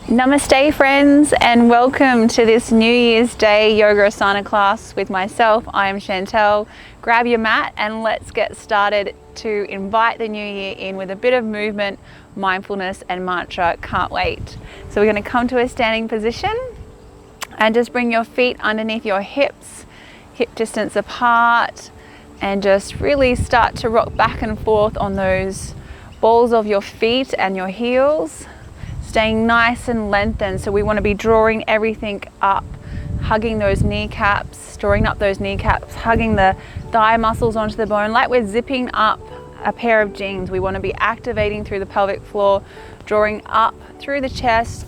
Namaste friends, and welcome to this New Year's Day Yoga Asana class with myself. I am Chantel. Grab your mat and let's get started to invite the new year in with a bit of movement, mindfulness and mantra. Can't wait. So we're going to come to a standing position and just bring your feet underneath your hips, hip distance apart, and just really start to rock back and forth on those balls of your feet and your heels. Staying nice and lengthened, so we want to be drawing everything up, hugging those kneecaps, drawing up those kneecaps, hugging the thigh muscles onto the bone, like we're zipping up a pair of jeans. We want to be activating through the pelvic floor, drawing up through the chest,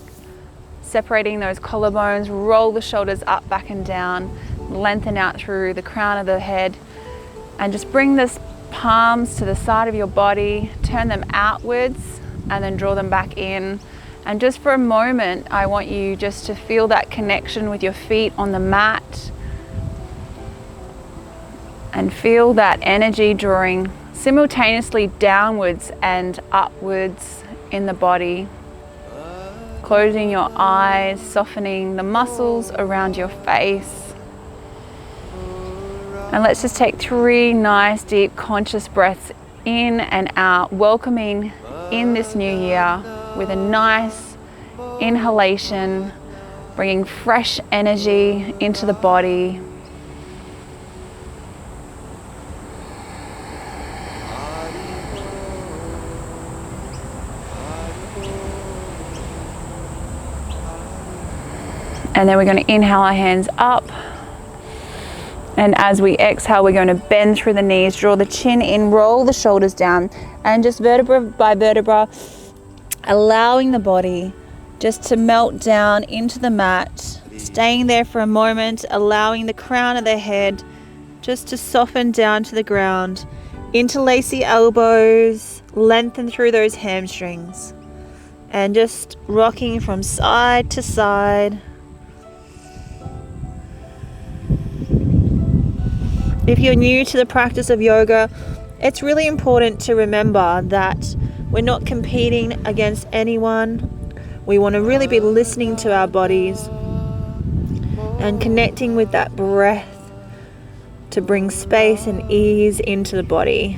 separating those collarbones, roll the shoulders up, back and down, lengthen out through the crown of the head, and just bring the palms to the side of your body, turn them outwards, and then draw them back in. And just for a moment, I want you just to feel that connection with your feet on the mat and feel that energy drawing simultaneously downwards and upwards in the body. Closing your eyes, softening the muscles around your face. And let's just take 3 nice deep conscious breaths in and out, welcoming in this new year with a nice inhalation, bringing fresh energy into the body. And then we're going to inhale our hands up. And as we exhale, we're going to bend through the knees, draw the chin in, roll the shoulders down, and just vertebra by vertebra, allowing the body just to melt down into the mat, staying there for a moment, allowing the crown of the head just to soften down to the ground. Interlace the elbows, lengthen through those hamstrings, and just rocking from side to side. If you're new to the practice of yoga, it's really important to remember that we're not competing against anyone. We want to really be listening to our bodies and connecting with that breath to bring space and ease into the body.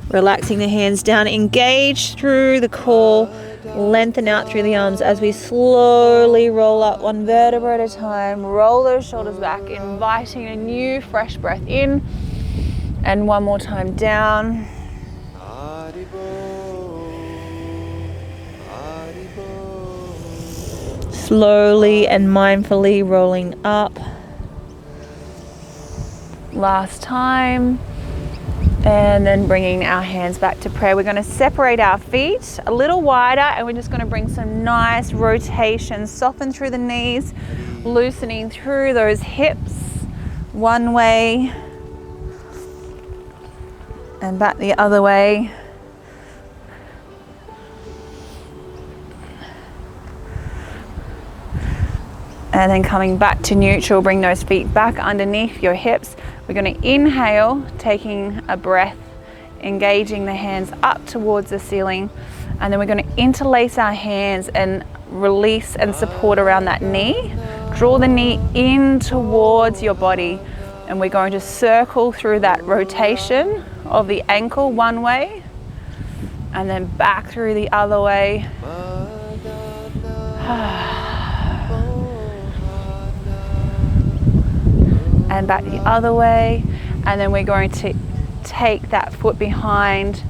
Relaxing the hands down, engage through the core, lengthen out through the arms as we slowly roll up one vertebra at a time. Roll those shoulders back, inviting a new fresh breath in, and one more time down. Slowly and mindfully rolling up. Last time. And then bringing our hands back to prayer. We're going to separate our feet a little wider, and we're just going to bring some nice rotations. Soften through the knees, loosening through those hips one way and back the other way. And then coming back to neutral, bring those feet back underneath your hips. We're going to inhale, taking a breath, engaging the hands up towards the ceiling. And then we're going to interlace our hands and release and support around that knee. Draw the knee in towards your body. And we're going to circle through that rotation of the ankle one way, and then back through the other way. And back the other way, and then we're going to take that foot behind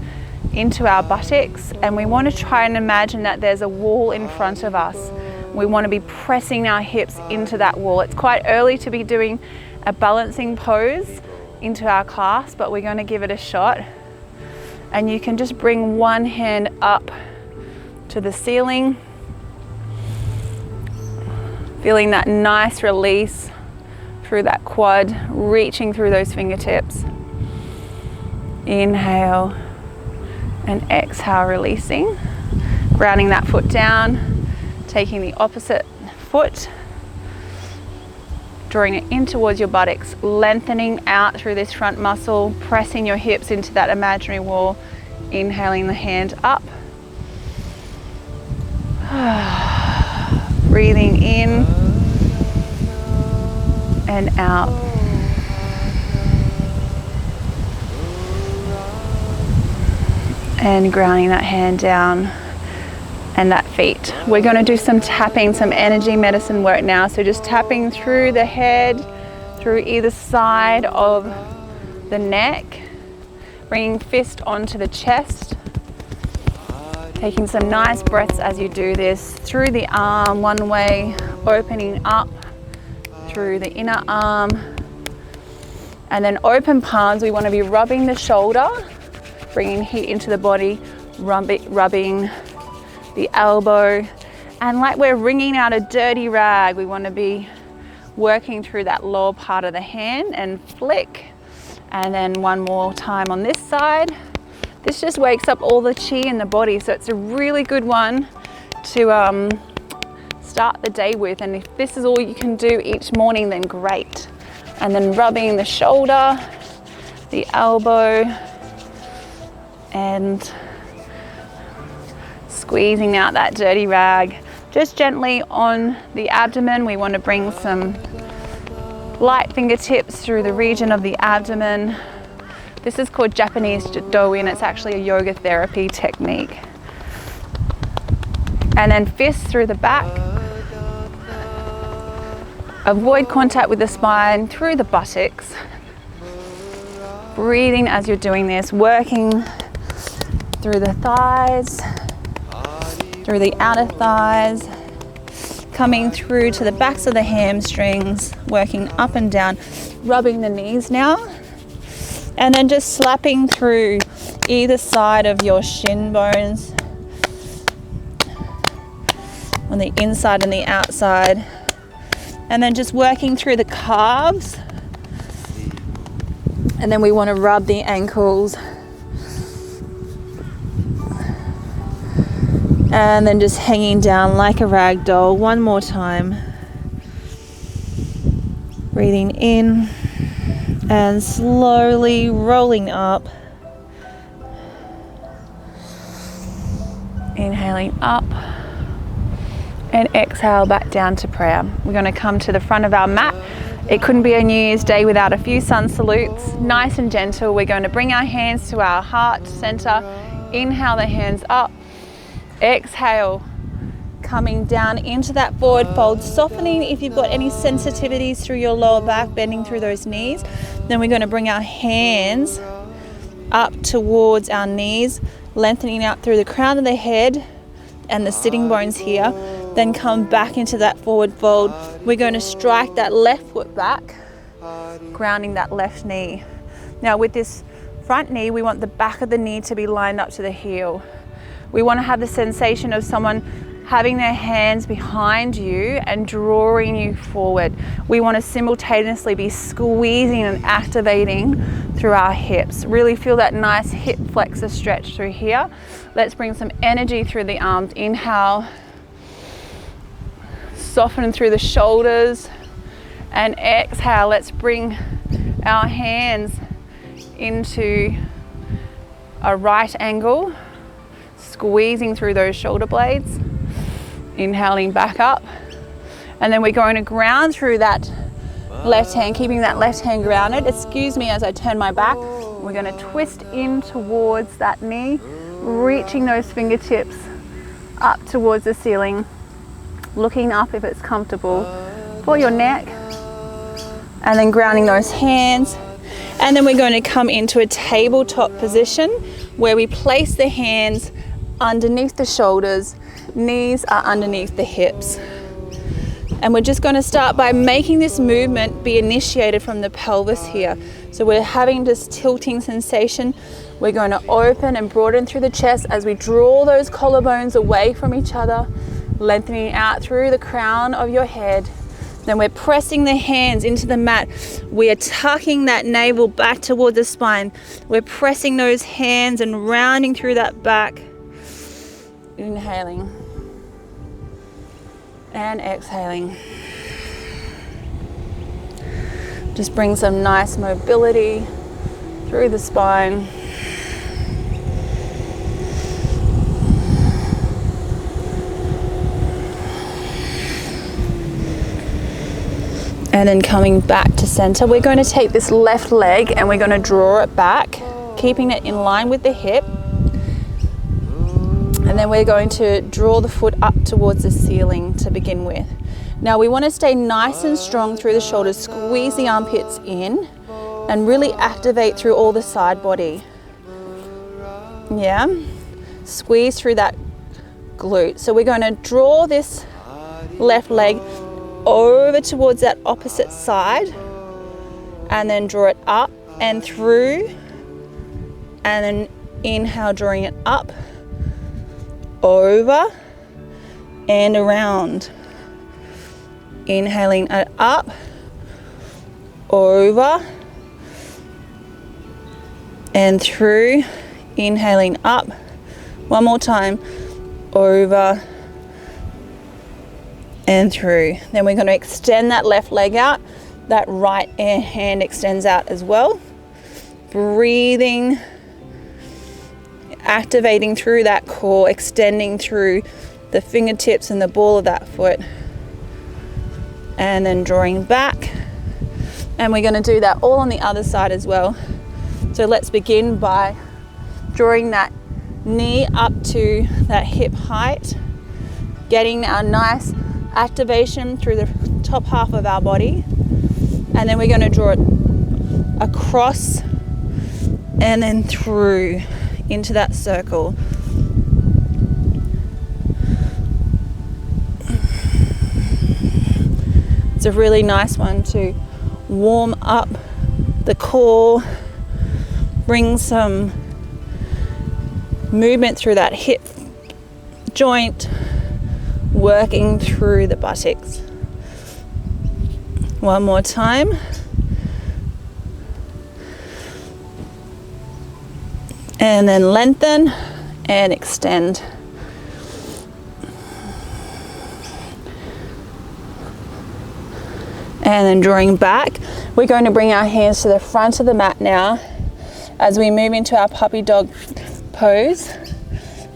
into our buttocks, and we want to try and imagine that there's a wall in front of us. We want to be pressing our hips into that wall. It's quite early to be doing a balancing pose into our class, but we're going to give it a shot. And you can just bring one hand up to the ceiling, feeling that nice release through that quad, reaching through those fingertips. Inhale and exhale, releasing. Grounding that foot down, taking the opposite foot, drawing it in towards your buttocks, lengthening out through this front muscle, pressing your hips into that imaginary wall. Inhaling the hand up. Breathing in and out. And grounding that hand down and that feet. We're going to do some tapping, some energy medicine work now. So just tapping through the head, through either side of the neck, bringing fist onto the chest, taking some nice breaths as you do this through the arm one way, opening up through the inner arm, and then open palms. We want to be rubbing the shoulder, bringing heat into the body, rubbing the elbow, and like we're wringing out a dirty rag, we want to be working through that lower part of the hand and flick. And then one more time on this side. This just wakes up all the chi in the body, so it's a really good one to start the day with. And if this is all you can do each morning, then great. And then rubbing the shoulder, the elbow, and squeezing out that dirty rag. Just gently on the abdomen. We want to bring some light fingertips through the region of the abdomen. This is called Japanese Darwin. It's actually a yoga therapy technique. And then fists through the back. Avoid contact with the spine through the buttocks. Breathing as you're doing this, working through the thighs, through the outer thighs, coming through to the backs of the hamstrings, working up and down, rubbing the knees now, and then just slapping through either side of your shin bones, on the inside and the outside, and then just working through the calves. And then we want to rub the ankles, and then just hanging down like a rag doll one more time. Breathing in and slowly rolling up. Inhaling up and exhale back down to prayer. We're going to come to the front of our mat. It couldn't be a New Year's Day without a few sun salutes. Nice and gentle. We're going to bring our hands to our heart center. Inhale the hands up. Exhale, coming down into that forward fold, softening if you've got any sensitivities through your lower back, bending through those knees. Then we're going to bring our hands up towards our knees, lengthening out through the crown of the head and the sitting bones here. Then come back into that forward fold. We're going to strike that left foot back, grounding that left knee. Now with this front knee, we want the back of the knee to be lined up to the heel. We want to have the sensation of someone having their hands behind you and drawing you forward. We want to simultaneously be squeezing and activating through our hips. Really feel that nice hip flexor stretch through here. Let's bring some energy through the arms. Inhale, soften through the shoulders, and exhale. Let's bring our hands into a right angle, squeezing through those shoulder blades, inhaling back up, and then we're going to ground through that left hand, keeping that left hand grounded. Excuse me as I turn my back. We're going to twist in towards that knee, reaching those fingertips up towards the ceiling, looking up if it's comfortable for your neck, and then grounding those hands. And then we're going to come into a tabletop position where we place the hands underneath the shoulders, knees are underneath the hips. And we're just going to start by making this movement be initiated from the pelvis here. So we're having this tilting sensation. We're going to open and broaden through the chest as we draw those collarbones away from each other, lengthening out through the crown of your head. Then we're pressing the hands into the mat. We are tucking that navel back towards the spine. We're pressing those hands and rounding through that back. Inhaling and exhaling. Just bring some nice mobility through the spine. And then coming back to center, we're going to take this left leg and we're going to draw it back, keeping it in line with the hip. And then we're going to draw the foot up towards the ceiling to begin with. Now we want to stay nice and strong through the shoulders, squeeze the armpits in and really activate through all the side body. Yeah, squeeze through that glute. So we're going to draw this left leg over towards that opposite side and then draw it up and through, and then inhale, drawing it up, over and around. Inhaling it up, over and through. Inhaling up. One more time. Over and through. Then we're going to extend that left leg out. That right hand extends out as well. Breathing, activating through that core, extending through the fingertips and the ball of that foot. And then drawing back. And we're going to do that all on the other side as well. So let's begin by drawing that knee up to that hip height, getting our nice activation through the top half of our body. And then we're going to draw it across and then through into that circle. It's a really nice one to warm up the core, bring some movement through that hip joint, working through the buttocks. One more time. And then lengthen and extend. And then drawing back, we're going to bring our hands to the front of the mat now as we move into our puppy dog pose.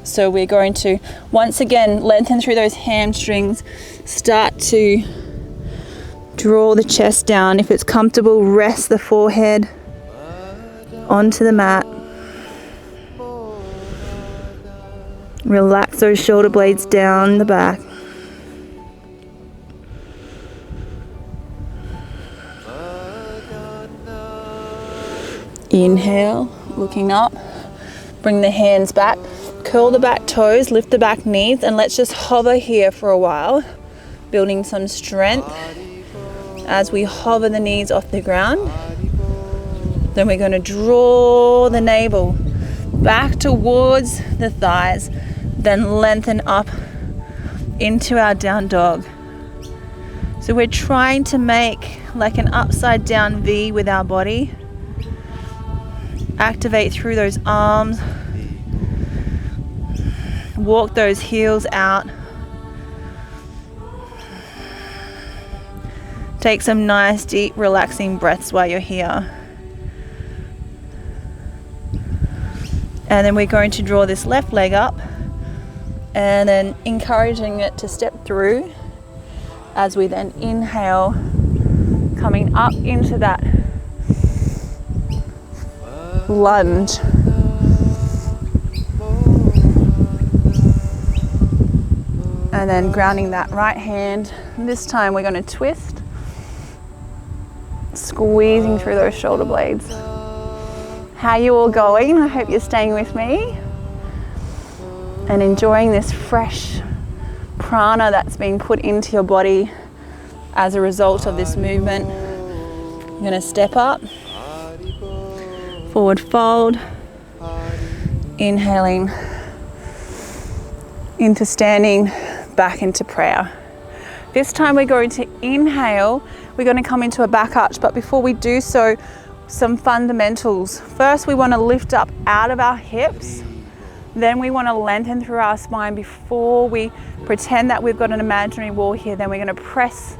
So we're going to once again lengthen through those hamstrings, start to draw the chest down. If it's comfortable, rest the forehead onto the mat. Relax those shoulder blades down the back. Inhale, looking up, bring the hands back, curl the back toes, lift the back knees, and let's just hover here for a while, building some strength as we hover the knees off the ground. Then we're going to draw the navel back towards the thighs, then lengthen up into our down dog. So we're trying to make like an upside down V with our body. Activate through those arms, walk those heels out. Take some nice deep relaxing breaths while you're here. And then we're going to draw this left leg up and then encouraging it to step through as we then inhale, coming up into that lunge. And then grounding that right hand. This time we're going to twist, squeezing through those shoulder blades. How are you all going? I hope you're staying with me and enjoying this fresh prana that's been put into your body as a result of this movement. You're going to step up, forward fold, inhaling into standing, back into prayer. This time we're going to inhale, we're going to come into a back arch, but before we do so, some fundamentals. First, we want to lift up out of our hips. Then we want to lengthen through our spine before we pretend that we've got an imaginary wall here. Then we're going to press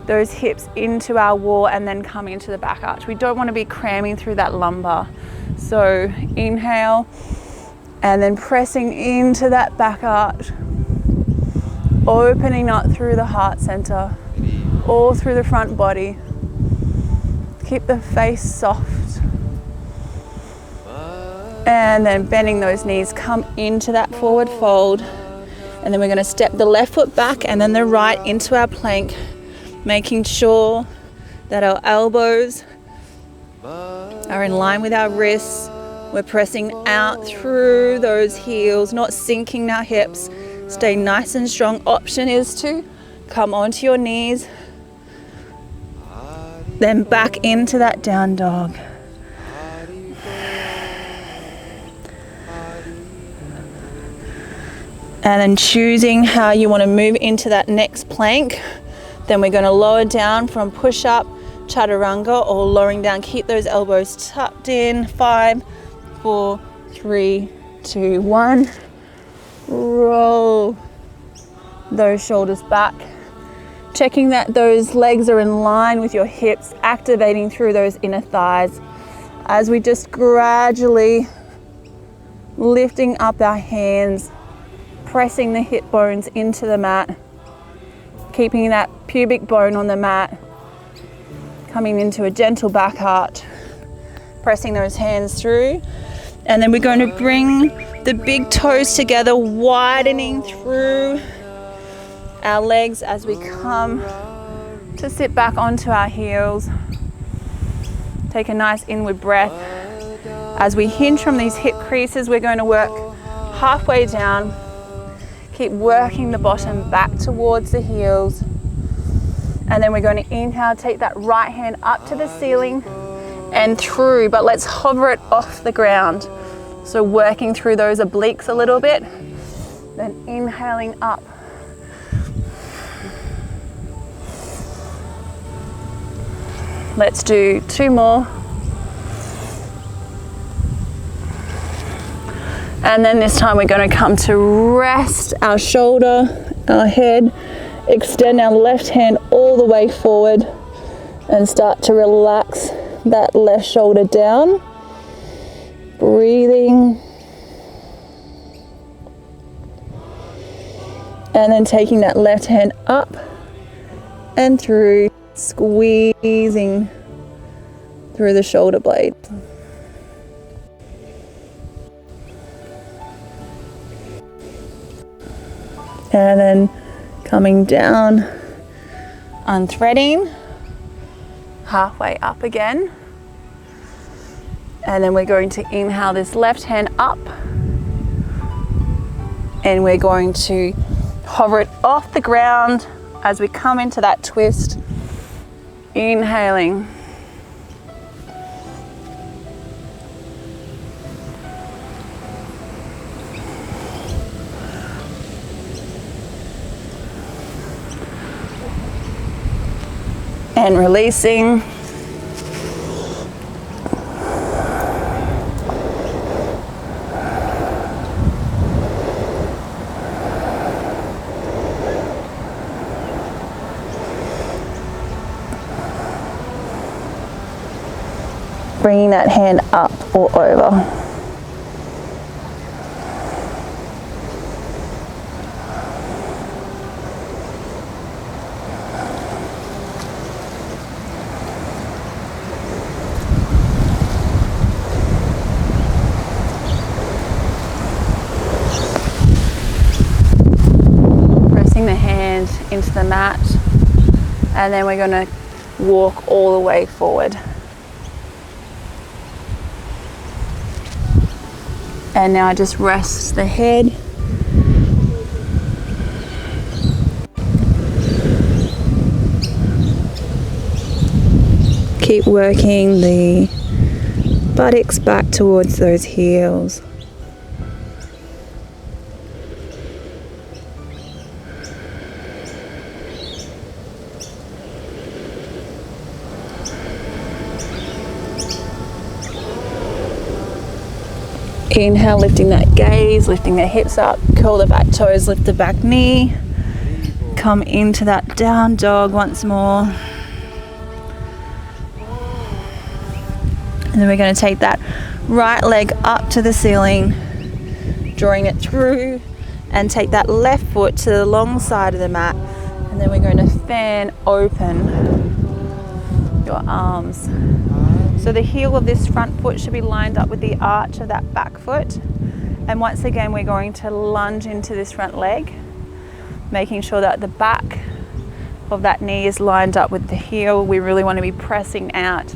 those hips into our wall and then come into the back arch. We don't want to be cramming through that lumbar. So inhale and then pressing into that back arch, opening up through the heart center. all through the front body. Keep the face soft. And then bending those knees, come into that forward fold. And then we're going to step the left foot back and then the right into our plank, making sure that our elbows are in line with our wrists. We're pressing out through those heels, not sinking our hips. Stay nice and strong. Option is to come onto your knees, then back into that down dog. And then choosing how you want to move into that next plank. Then we're going to lower down from push up, chaturanga, or lowering down. Keep those elbows tucked in. 5, 4, 3, 2, 1. Roll those shoulders back. Checking that those legs are in line with your hips, activating through those inner thighs. As we just gradually lifting up our hands, pressing the hip bones into the mat, keeping that pubic bone on the mat, coming into a gentle back arch, pressing those hands through. And then we're going to bring the big toes together, widening through our legs as we come to sit back onto our heels. Take a nice inward breath. As we hinge from these hip creases, we're going to work halfway down. Keep working the bottom back towards the heels. And then we're going to inhale, take that right hand up to the ceiling and through, but let's hover it off the ground. So working through those obliques a little bit, then inhaling up. Let's do 2 more. And then this time we're going to come to rest our shoulder, our head, extend our left hand all the way forward and start to relax that left shoulder down. Breathing. And then taking that left hand up and through, squeezing through the shoulder blade. And then coming down, unthreading, halfway up again. And then we're going to inhale this left hand up. And we're going to hover it off the ground as we come into that twist. Inhaling. And releasing. Bringing that hand up or over. Pressing the hand into the mat, and then we're going to walk all the way forward. And now just rest the head. Keep working the buttocks back towards those heels. Inhale, lifting that gaze, lifting the hips up, curl the back toes, lift the back knee. Come into that down dog once more. And then we're going to take that right leg up to the ceiling, drawing it through, and take that left foot to the long side of the mat. And then we're going to fan open your arms. So the heel of this front foot should be lined up with the arch of that back foot. And once again, we're going to lunge into this front leg, making sure that the back of that knee is lined up with the heel. We really want to be pressing out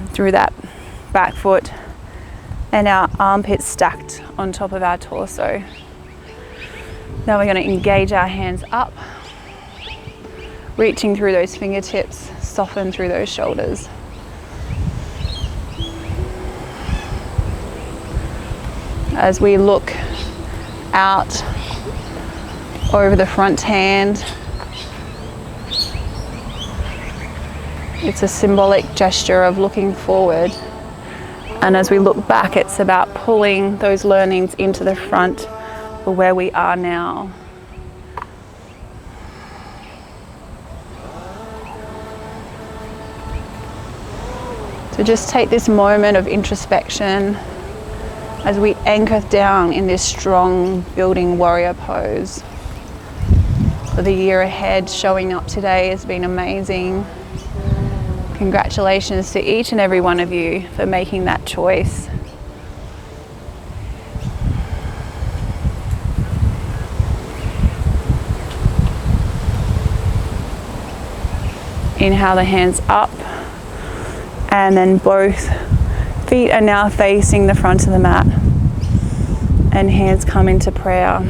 through that back foot and our armpits stacked on top of our torso. Now we're going to engage our hands up, reaching through those fingertips, soften through those shoulders. As we look out over the front hand, it's a symbolic gesture of looking forward. And as we look back, it's about pulling those learnings into the front for where we are now. So just take this moment of introspection as we anchor down in this strong building warrior pose. For the year ahead, showing up today has been amazing. Congratulations to each and every one of you for making that choice. Inhale the hands up, and then both feet are now facing the front of the mat and hands come into prayer.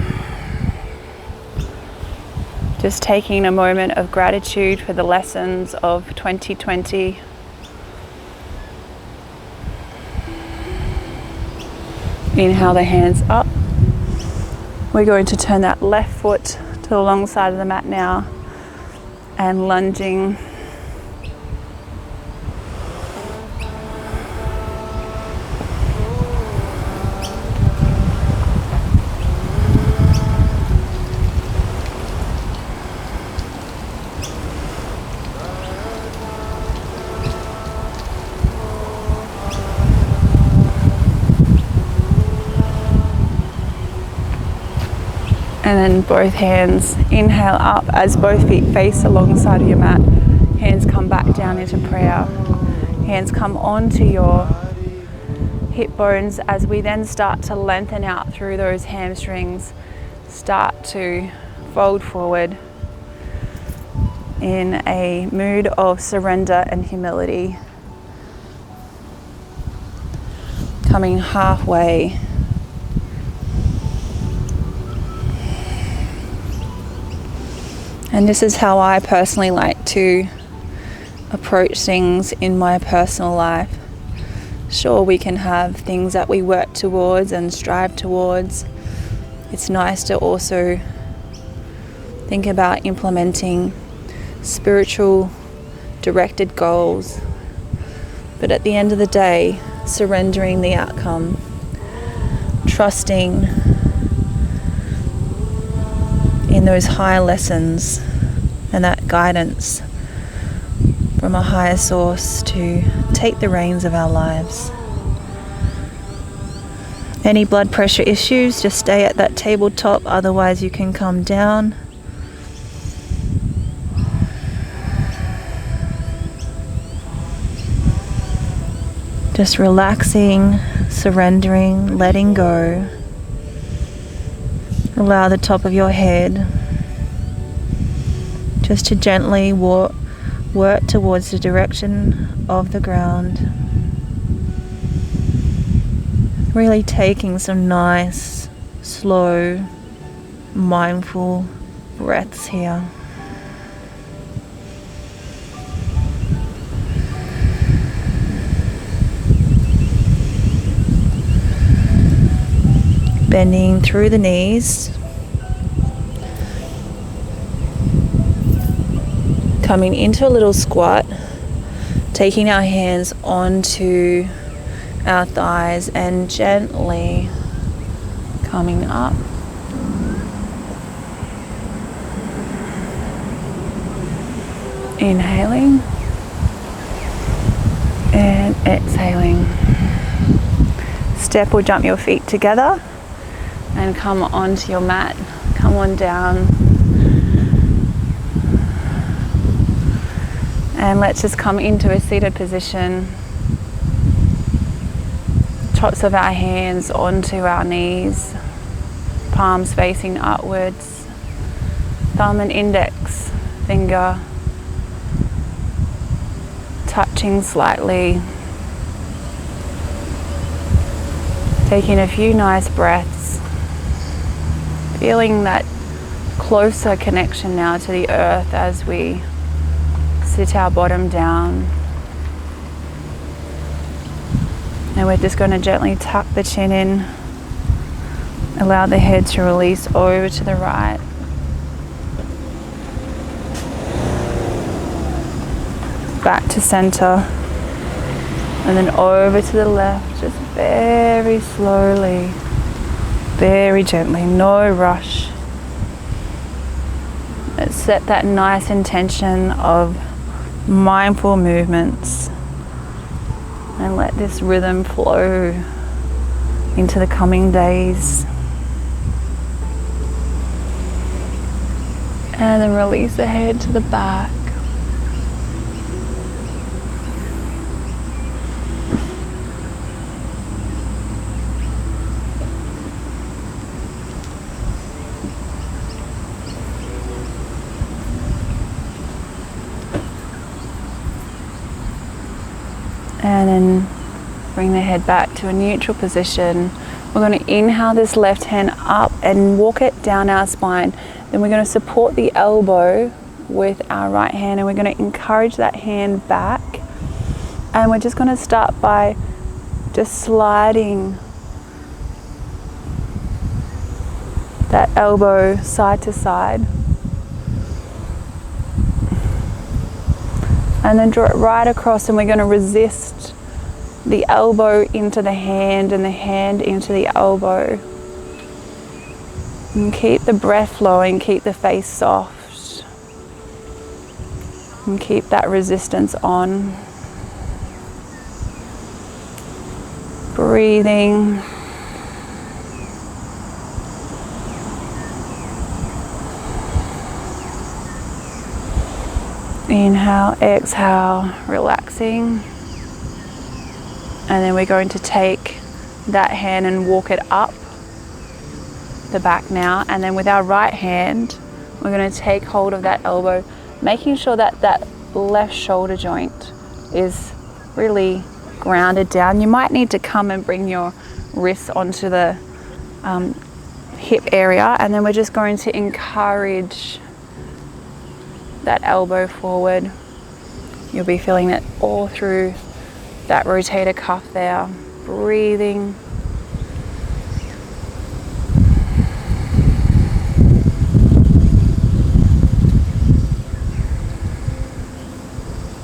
Just taking a moment of gratitude for the lessons of 2020. Inhale the hands up. We're going to turn that left foot to the long side of the mat now and lunging. And then both hands inhale up as both feet face alongside of your mat. Hands come back down into prayer. Hands come onto your hip bones as we then start to lengthen out through those hamstrings. Start to fold forward in a mood of surrender and humility. Coming halfway. And this is how I personally like to approach things in my personal life. Sure, we can have things that we work towards and strive towards. It's nice to also think about implementing spiritual directed goals. But at the end of the day, surrendering the outcome, trusting in those higher lessons and that guidance from a higher source to take the reins of our lives. Any blood pressure issues, just stay at that tabletop, otherwise you can come down. Just relaxing, surrendering, letting go. Allow the top of your head just to gently work towards the direction of the ground. Really taking some nice, slow, mindful breaths here. Bending through the knees. Coming into a little squat. Taking our hands onto our thighs and gently coming up. Inhaling and exhaling. Step or jump your feet together and come onto your mat. Come on down. And let's just come into a seated position. Tops of our hands onto our knees, palms facing upwards, thumb and index finger touching slightly. Taking a few nice breaths, feeling that closer connection now to the earth as we sit our bottom down. And we're just going to gently tuck the chin in, allow the head to release over to the right. Back to center, and then over to the left, just very slowly, very gently, no rush. Let's set that nice intention of mindful movements and let this rhythm flow into the coming days. And then release the head to the back. And then bring the head back to a neutral position. We're going to inhale this left hand up and walk it down our spine. Then we're going to support the elbow with our right hand, and we're going to encourage that hand back. And we're just going to start by just sliding that elbow side to side. And then draw it right across, and we're going to resist the elbow into the hand and the hand into the elbow. And keep the breath flowing, keep the face soft. And keep that resistance on. Breathing. Inhale, exhale, relaxing. And then we're going to take that hand and walk it up the back now. And then with our right hand, we're going to take hold of that elbow, making sure that that left shoulder joint is really grounded down. You might need to come and bring your wrists onto the hip area. And then we're just going to encourage that elbow forward. You'll be feeling it all through that rotator cuff there. Breathing.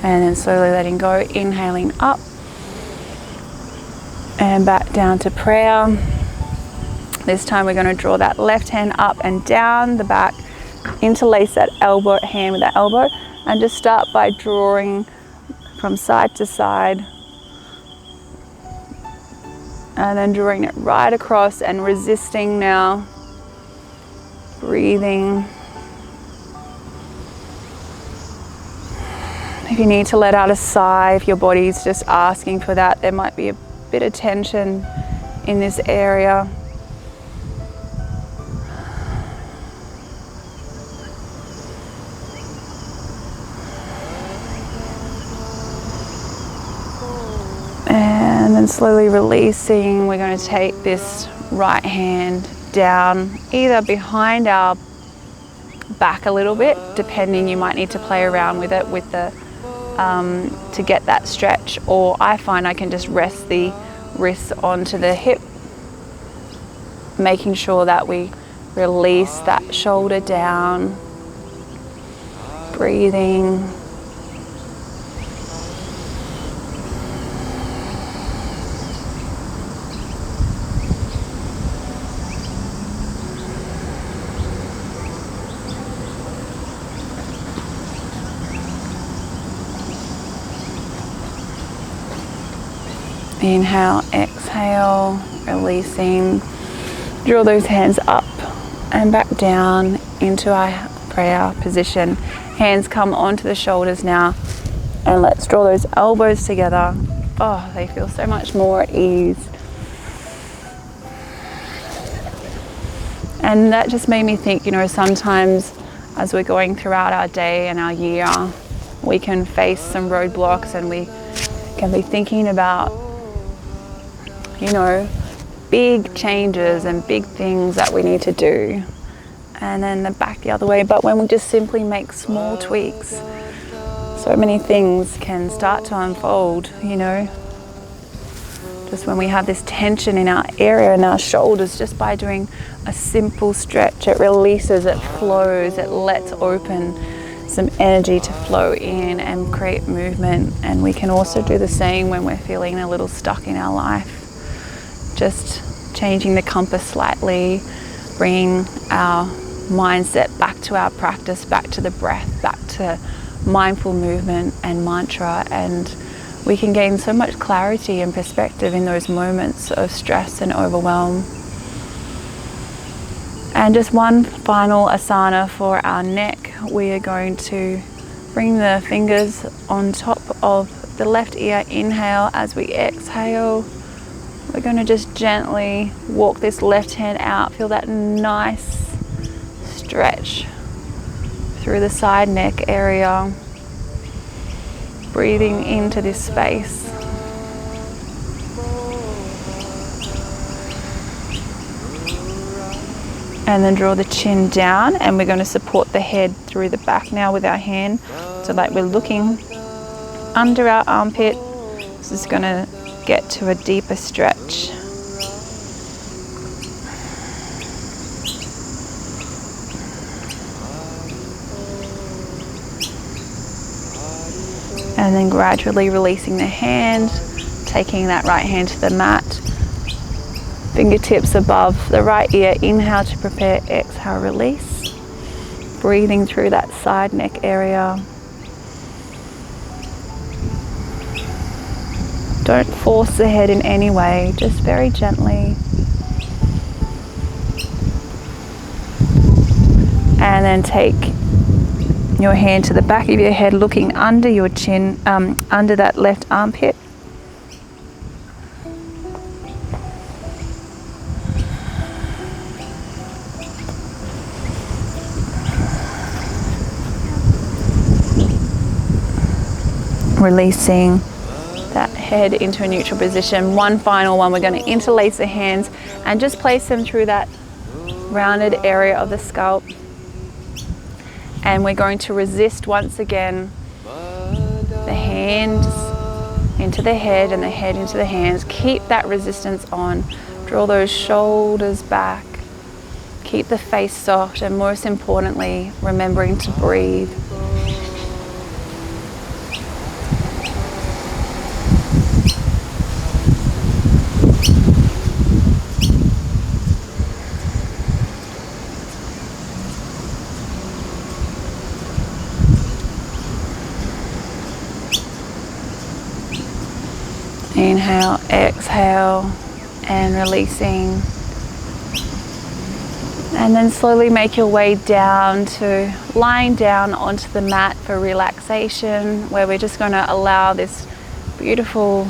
And then slowly letting go, inhaling up and back down to prayer. This time we're going to draw that left hand up and down the back, interlace that elbow hand with that elbow, and just start by drawing from side to side, and then drawing it right across and resisting now. Breathing. If you need to let out a sigh, if your body's just asking for that, there might be a bit of tension in this area. And then slowly releasing, we're going to take this right hand down, either behind our back a little bit, depending, you might need to play around with it with the to get that stretch, or I find I can just rest the wrists onto the hip, making sure that we release that shoulder down. Breathing. Inhale, exhale, releasing. Draw those hands up and back down into our prayer position. Hands come onto the shoulders now, And let's draw those elbows together. Oh, they feel so much more at ease. And that just made me think, you know, sometimes as we're going throughout our day and our year, we can face some roadblocks and we can be thinking about, you know, big changes and big things that we need to do. And then back the other way. But when we just simply make small tweaks, so many things can start to unfold, you know. Just when we have this tension in our area and our shoulders, just by doing a simple stretch, it releases, it flows, it lets open some energy to flow in and create movement. And we can also do the same when we're feeling a little stuck in our life. Just changing the compass slightly, bringing our mindset back to our practice, back to the breath, back to mindful movement and mantra, and we can gain so much clarity and perspective in those moments of stress and overwhelm. And just one final asana for our neck. We are going to bring the fingers on top of the left ear, inhale. As we exhale, we're going to just gently walk this left hand out. Feel that nice stretch through the side neck area. Breathing into this space. And then draw the chin down, and we're going to support the head through the back now with our hand, so that we're looking under our armpit. This is going to get to a deeper stretch. And then gradually releasing the hand, taking that right hand to the mat. Fingertips above the right ear, inhale to prepare, exhale, release. Breathing through that side neck area. Don't force the head in any way, just very gently. And then take your hand to the back of your head, looking under your chin, under that left armpit. Releasing that head into a neutral position. One final one, we're going to interlace the hands and just place them through that rounded area of the scalp. And we're going to resist once again, the hands into the head and the head into the hands. Keep that resistance on. Draw those shoulders back. Keep the face soft, and most importantly, remembering to breathe. Inhale, exhale, and releasing. And then slowly make your way down to lying down onto the mat for relaxation, where we're just going to allow this beautiful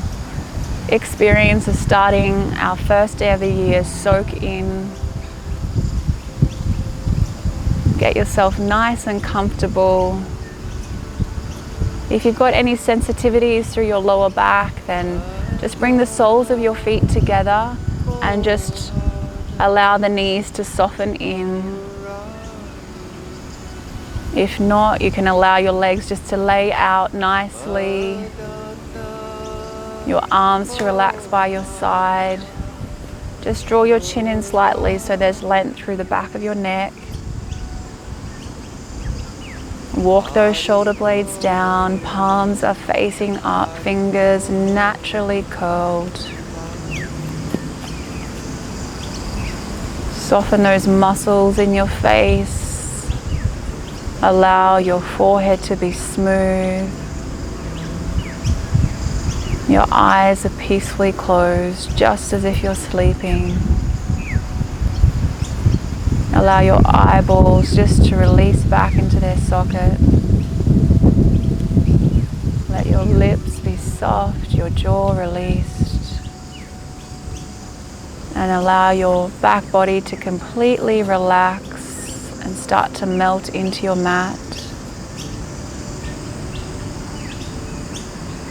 experience of starting our first day of the year soak in. Get yourself nice and comfortable. If you've got any sensitivities through your lower back, then just bring the soles of your feet together and just allow the knees to soften in. If not, you can allow your legs just to lay out nicely, your arms to relax by your side. Just draw your chin in slightly so there's length through the back of your neck. Walk those shoulder blades down, palms are facing up, fingers naturally curled. Soften those muscles in your face. Allow your forehead to be smooth. Your eyes are peacefully closed, just as if you're sleeping. Allow your eyeballs just to release back into their socket. Let your lips be soft, your jaw released. And allow your back body to completely relax and start to melt into your mat.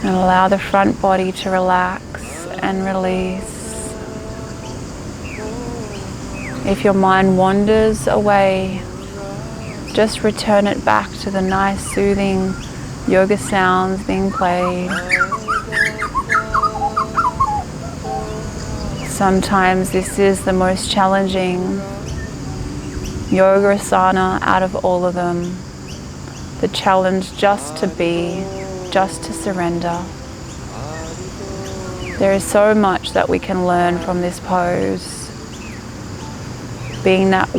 And allow the front body to relax and release. If your mind wanders away, just return it back to the nice soothing yoga sounds being played. Sometimes this is the most challenging yoga asana out of all of them. The challenge just to be, just to surrender. There is so much that we can learn from this pose. Being that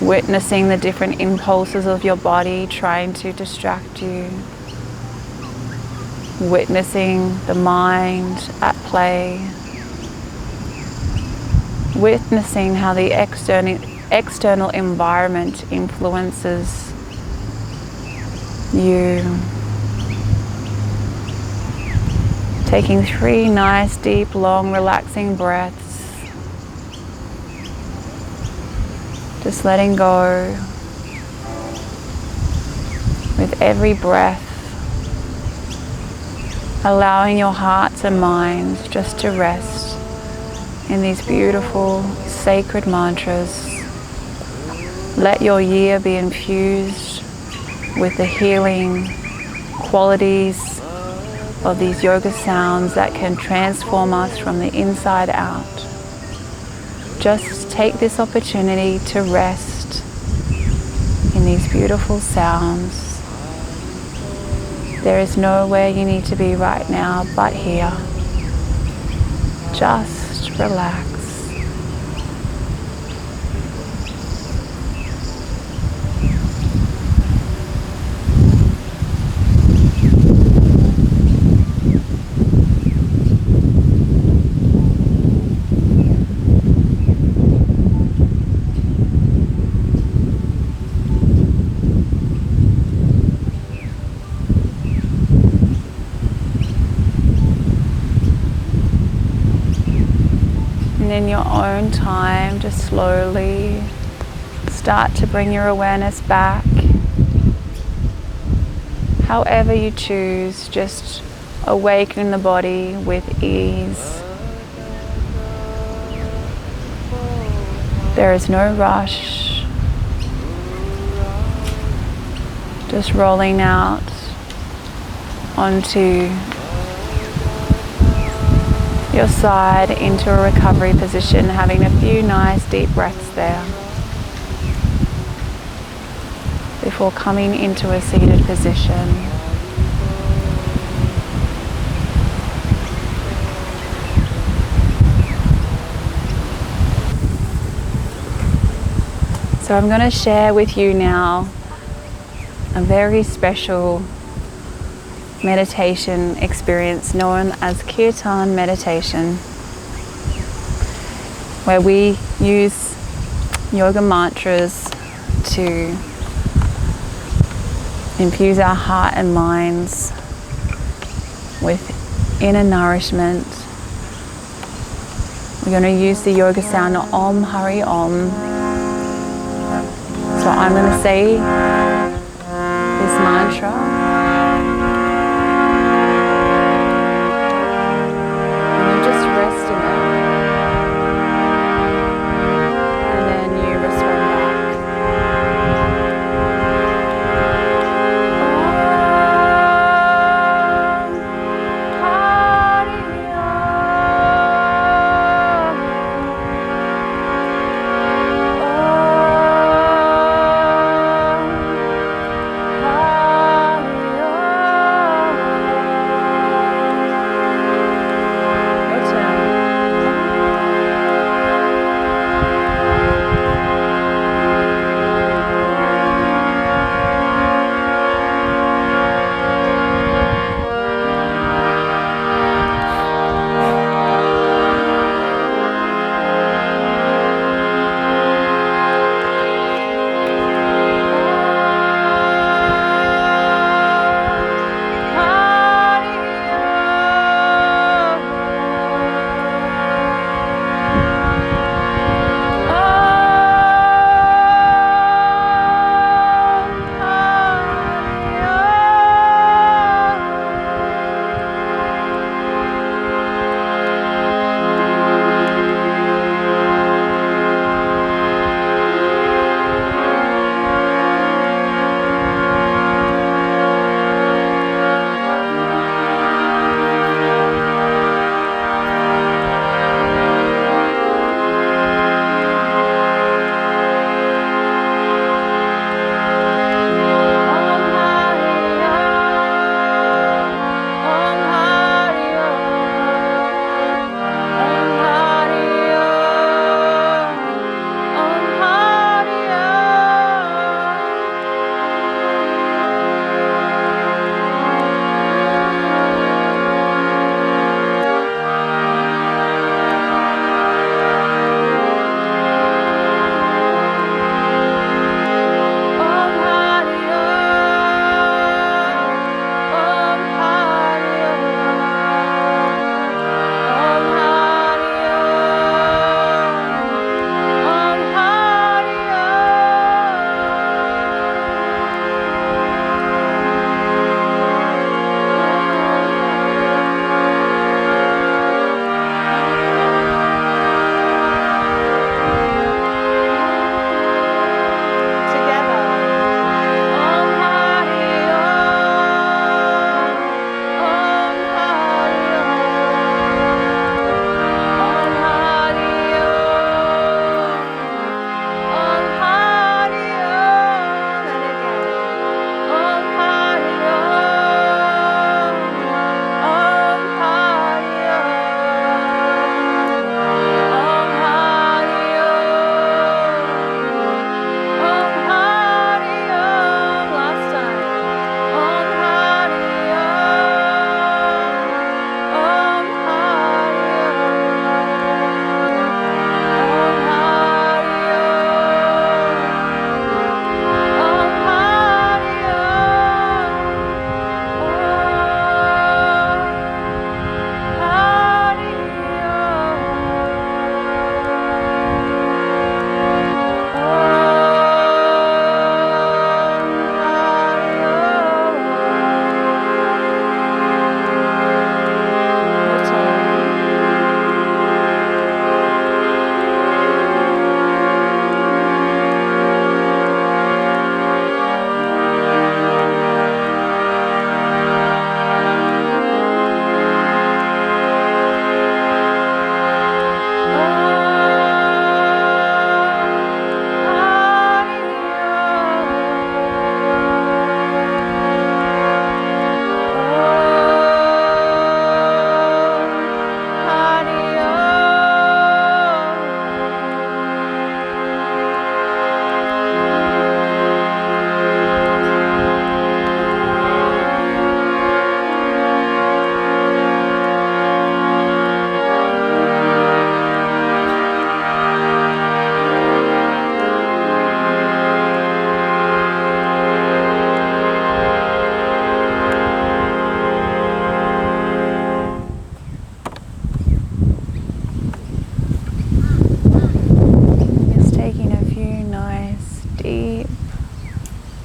witnessing the different impulses of your body trying to distract you. Witnessing the mind at play. Witnessing how the external environment influences you. Taking 3 nice, deep, long, relaxing breaths. Just letting go with every breath. Allowing your heart and mind just to rest in these beautiful, sacred mantras. Let your year be infused with the healing qualities of these yoga sounds that can transform us from the inside out. Just take this opportunity to rest in these beautiful sounds. There is nowhere you need to be right now but here. Just relax. In your own time, just slowly start to bring your awareness back. However you choose, just awaken the body with ease. There is no rush. Just rolling out onto your side into a recovery position, having a few nice deep breaths there before coming into a seated position. So I'm going to share with you now a very special meditation experience known as Kirtan meditation, where we use yoga mantras to infuse our heart and minds with inner nourishment. We're going to use the yoga sound Om Hari Om. So I'm going to say this mantra.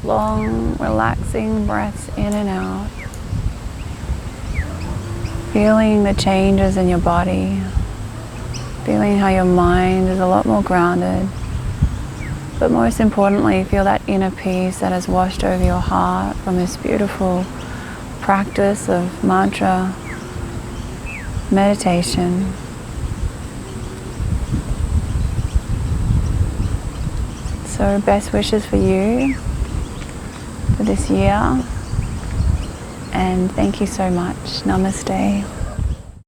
long, relaxing breaths in and out. Feeling the changes in your body. Feeling how your mind is a lot more grounded. But most importantly, feel that inner peace that has washed over your heart from this beautiful practice of mantra, meditation. So best wishes for you for this year, and thank you so much. Namaste.